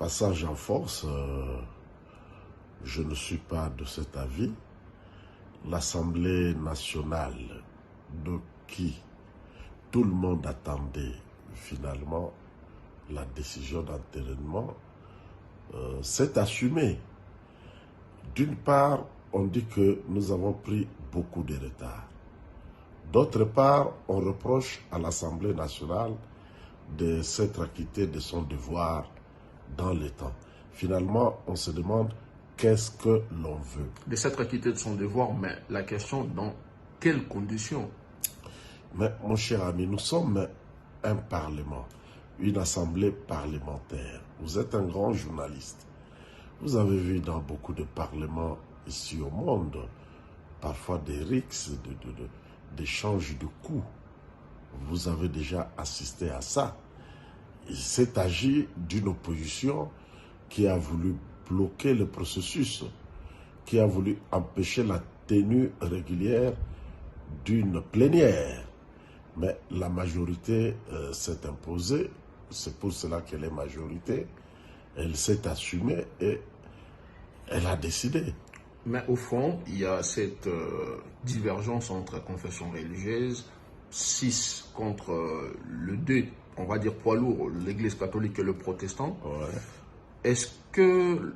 passage en force, je ne suis pas de cet avis. L'Assemblée nationale, de qui tout le monde attendait finalement la décision d'enterrement, s'est assumée. D'une part, on dit que nous avons pris beaucoup de retard. D'autre part, on reproche à l'Assemblée nationale de s'être acquittée de son devoir dans le temps. Finalement, on se demande qu'est-ce que l'on veut. De s'être acquitté de son devoir, mais la question, dans quelles conditions? Mais mon cher ami, nous sommes un parlement, une assemblée parlementaire. Vous êtes un grand journaliste. Vous avez vu dans beaucoup de parlements ici au monde, parfois des rixes, d'échanges de coups. Vous avez déjà assisté à ça. Il s'est agi d'une opposition qui a voulu bloquer le processus, qui a voulu empêcher la tenue régulière d'une plénière. Mais la majorité s'est imposée, c'est pour cela qu'elle est majorité. Elle s'est assumée et elle a décidé. Mais au fond, il y a cette divergence entre confessions religieuses, 6 contre le 2, on va dire poids lourd, l'Église catholique et le protestant. Ouais. Est-ce que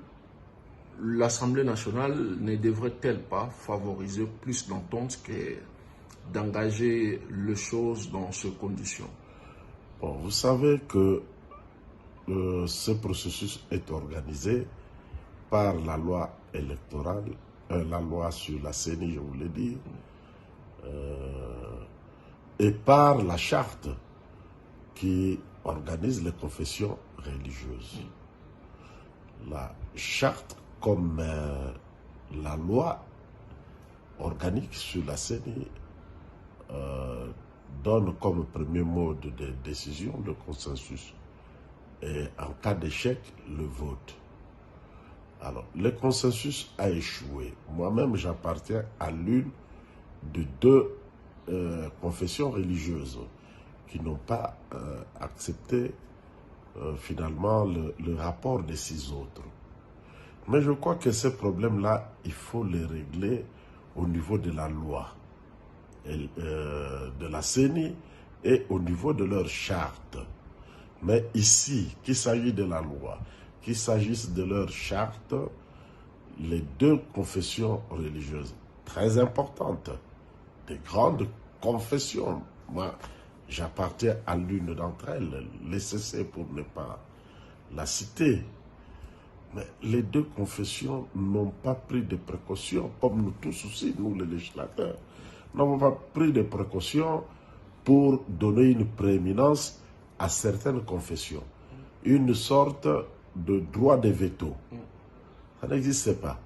l'Assemblée nationale ne devrait-elle pas favoriser plus d'entente que d'engager les choses dans ces conditions? Bon, vous savez que ce processus est organisé par la loi électorale, la loi sur la CENI, je vous l'ai dit, et par la charte qui organise les confessions religieuses. La charte, comme la loi organique sur la CENI, donne comme premier mode de décision le consensus. Et en cas d'échec, le vote. Alors, le consensus a échoué. Moi-même, j'appartiens à l'une de 2 confessions religieuses qui n'ont pas accepté finalement le rapport des 6 autres. Mais je crois que ces problèmes-là, il faut les régler au niveau de la loi, de la CENI et au niveau de leur charte. Mais ici, qu'il s'agisse de la loi, qu'il s'agisse de leur charte, les 2 confessions religieuses très importantes, des grandes confessions, moi j'appartiens à l'une d'entre elles, l'ECC pour ne pas la citer, mais les 2 confessions n'ont pas pris de précautions, comme nous tous aussi, nous les législateurs, n'avons pas pris de précautions pour donner une prééminence à certaines confessions, une sorte de droit de veto. Ça n'existait pas.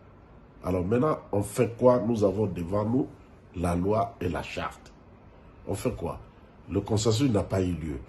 Alors maintenant, on fait quoi? Nous avons devant nous la loi et la charte. On fait quoi? Le consensus n'a pas eu lieu.